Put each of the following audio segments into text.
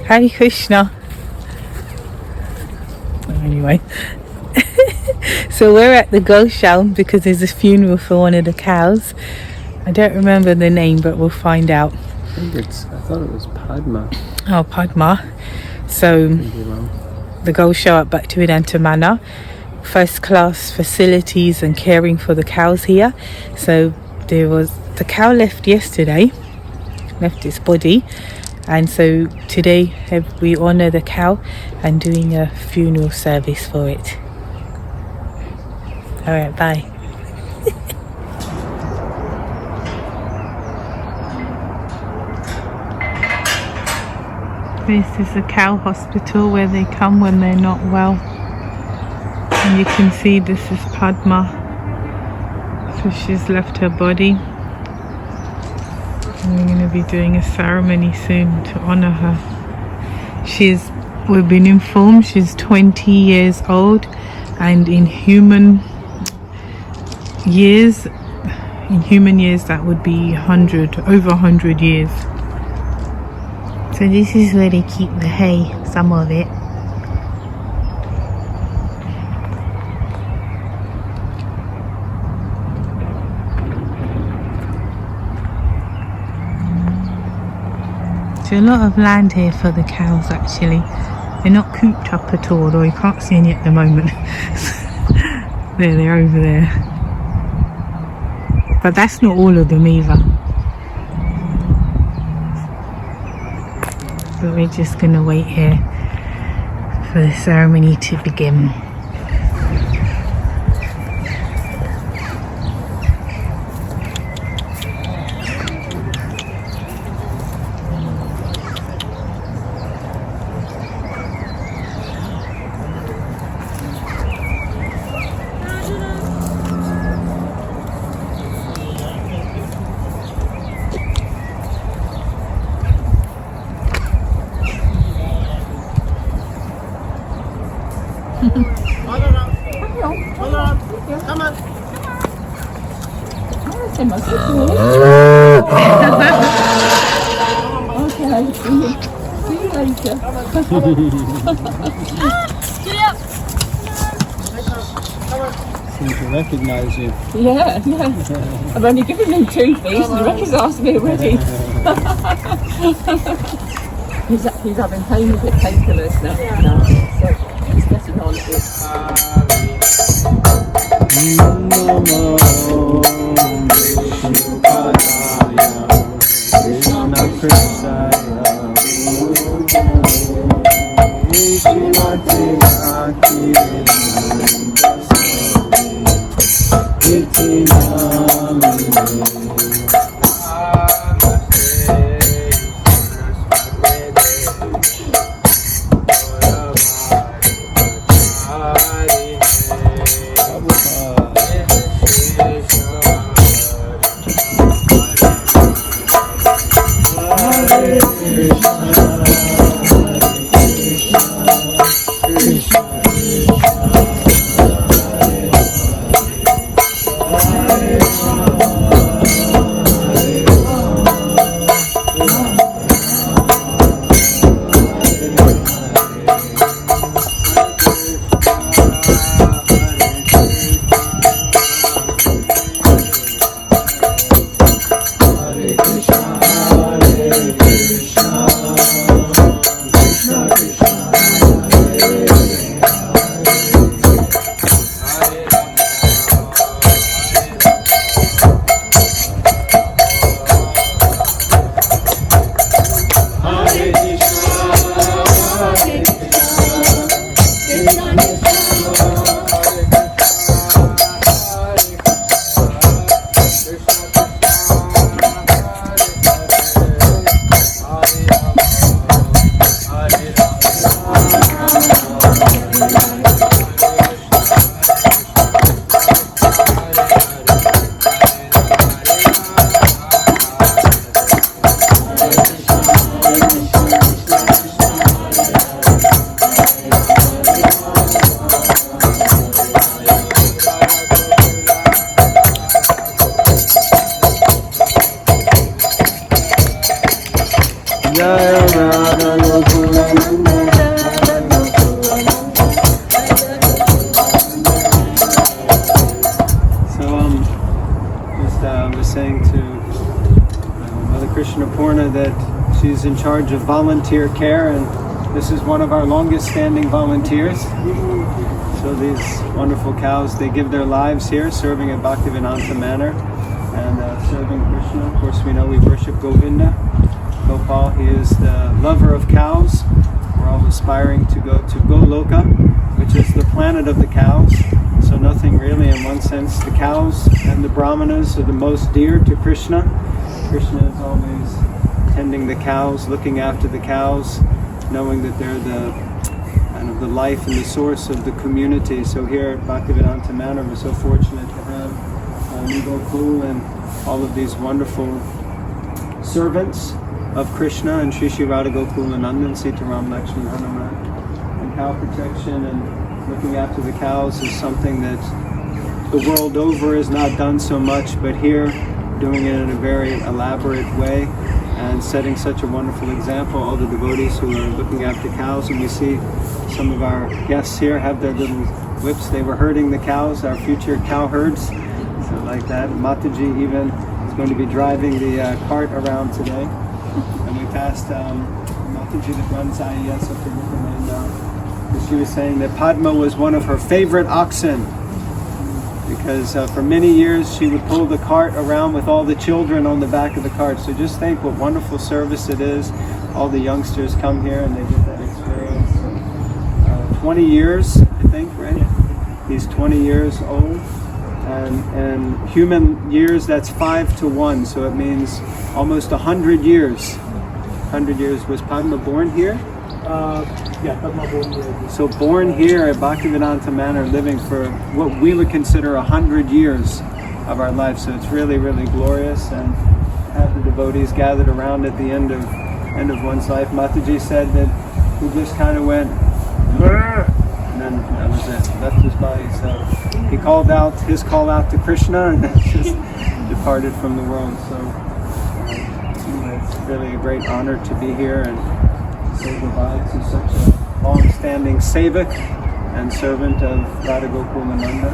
Hare Krishna. Anyway, so we're at the Goshaun because there's a funeral for one of the cows. I don't remember the name, but we'll find out. I thought it was Padma. Oh, Padma. So the Goshaun at Bhaktivedanta Manor, first class facilities and caring for the cows here. So the cow left yesterday, left its body, and so today we honor the cow and doing a funeral service for it. All right, bye. This is a cow hospital where they come when they're not well. And you can see this is Padma. So she's left her body. And we're going to be doing a ceremony soon to honor her. We've been informed she's 20 years old, and in human years that would be over 100 years. So this is where they keep the hay, some of it. There's a lot of land here for the cows actually. They're not cooped up at all, or you can't see any at the moment. They're over there. But that's not all of them either. So we're just gonna wait here for the ceremony to begin. Seem to recognise you. Yeah. I've only given him 2 feet and he recognised me already. he's having pain with it, painkillers now. So he's getting on a bit. Lydia that she's in charge of volunteer care, and this is one of our longest standing volunteers. So these wonderful cows, they give their lives here serving at Bhaktivedanta Manor and serving Krishna. Of course, we know we worship Govinda. Gopal, he is the lover of cows. We're all aspiring to go to Goloka, which is the planet of the cows. So nothing really, in one sense, the cows and the brahmanas are the most dear to Krishna. Krishna is always tending the cows, looking after the cows, knowing that they're the kind of the life and the source of the community. So here at Bhaktivedanta Manor, we're so fortunate to have Gokul and all of these wonderful servants of Krishna, and Shri Shri Radha Gokulanandan, Sitaram Lakshman Hanuman. And cow protection and looking after the cows is something that the world over is not done so much, but here doing it in a very elaborate way and setting such a wonderful example. All the devotees who are looking after cows, and we see some of our guests here have their little whips. They were herding the cows, our future cow herds. So like that. Mataji even is going to be driving the cart around today. And we passed Mataji that runs IES up in Brooklyn, and she was saying that Padma was one of her favorite oxen, because for many years she would pull the cart around with all the children on the back of the cart. So just think what wonderful service it is. All the youngsters come here and they get that experience. 20 years, I think, right? He's 20 years old. And human years, that's 5 to 1. So it means almost 100 years. 100 years. Was Padma born here? Yeah, Padma born here. So born here at Bhaktivedanta Manor, living for what we would consider 100 years of our life. So it's really, really glorious, and have the devotees gathered around at the end of one's life. Mataji said that he just kind of went, and then that was it. Left his body. So he called out his call out to Krishna, and then just departed from the world. So it's really a great honor to be here and say goodbye to such a long-standing sevak and servant of Radha Gokulananda.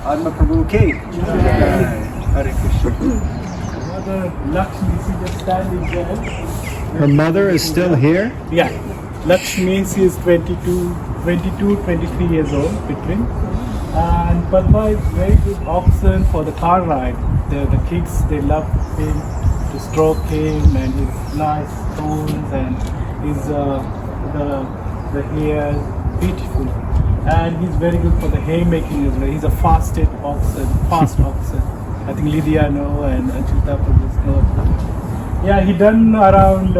Padma Prabhu ki. Hare Krishna. Mother Lakshmi, she just standing there. Her mother is still here? Yeah, Lakshmi, she is 23 years old between. And Padma is very good oxen for the car ride. The kids, they love him to stroke him, and his nice tones and his the hair beautiful. And he's very good for the haymaking as well. He's a fast oxen. I think Lydia know, and Achita Prabhu know. Yeah, he done around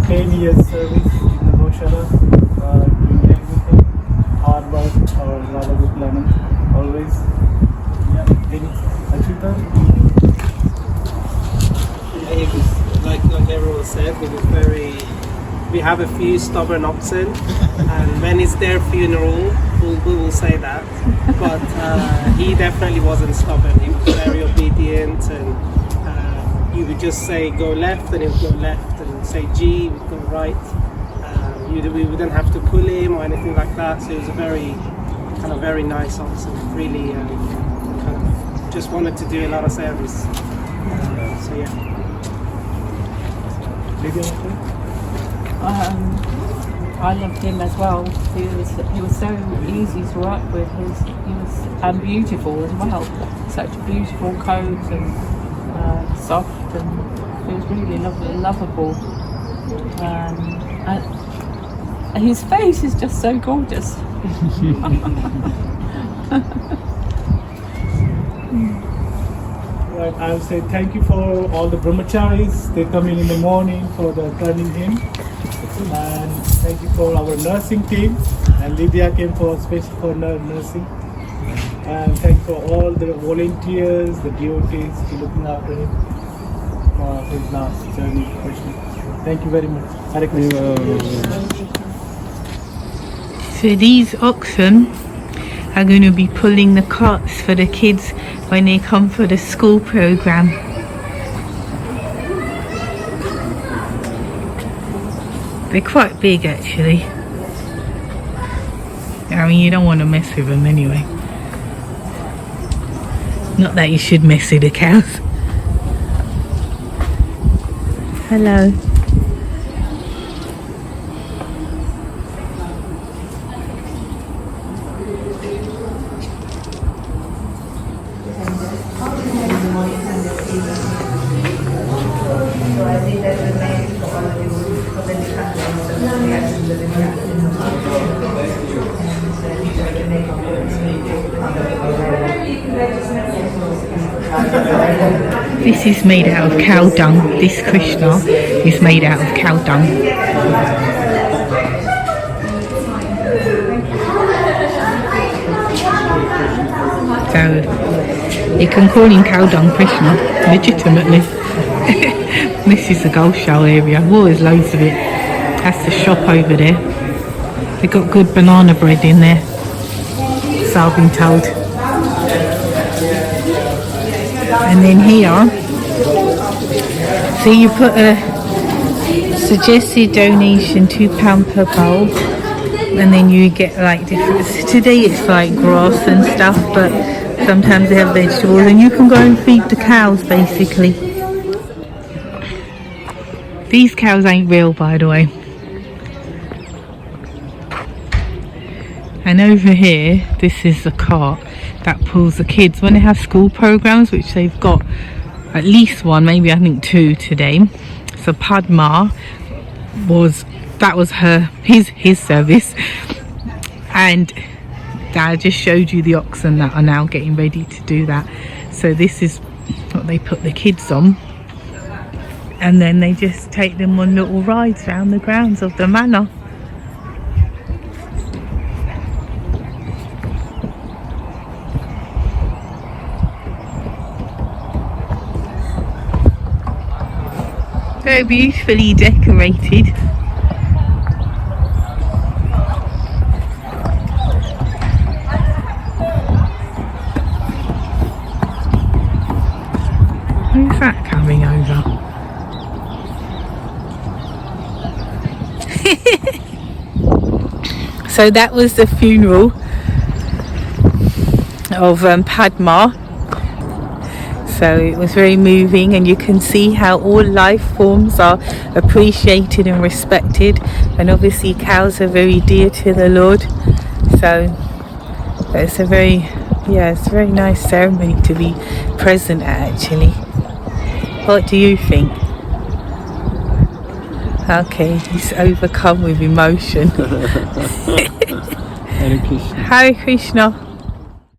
10 years service in the Goshala, doing everything, hard work or Radha Gokulanand, always. Yeah, Achita? It was like everyone said, we have a few stubborn oxen, and when it's their funeral, we will say that. But he definitely wasn't stubborn. He was very obedient, and he would just say go left, and he would go left, and say G, he would go right. We wouldn't have to pull him or anything like that. So it was a very nice oxen. Really kind of just wanted to do a lot of service. So yeah. I loved him as well. He was so easy to work with. He was beautiful as well. Such a beautiful coat, and soft, and he was really lovable. And his face is just so gorgeous. Right, I'll say thank you for all the brahmacharis. They come in the morning for the turning in. And thank you for our nursing team. And Lydia came especially for nursing. And thank you for all the volunteers, the devotees, to looking after him for his last journey. Thank you very much. Hare Krishna. So these oxen are going to be pulling the carts for the kids when they come for the school program. They're quite big actually. I mean, you don't want to mess with them anyway. Not that you should mess with the cows. Hello. This is made out of cow dung. This Krishna is made out of cow dung. So you can call him cow dung Krishna, legitimately. This is the Gold Show area. Oh, there's loads of it. That's the shop over there. They've got good banana bread in there, so I've been told. And then here, so you put a suggested donation £2 per bowl, and then you get like different. Today it's like grass and stuff, but sometimes they have vegetables, and you can go and feed the cows basically. These cows ain't real, by the way. And over here, this is the cart that pulls the kids when they have school programs, which they've got at least one, maybe I think two today. So Padma was his service, and Dad just showed you the oxen that are now getting ready to do that. So this is what they put the kids on, and then they just take them on little rides around the grounds of the manor. Very beautifully decorated. Who's that coming over? So that was the funeral of Padma. So it was very moving, and you can see how all life forms are appreciated and respected, and obviously cows are very dear to the Lord. So it's a very nice ceremony to be present at, actually. What do you think? Okay, he's overcome with emotion. Hare Krishna. Hare Krishna.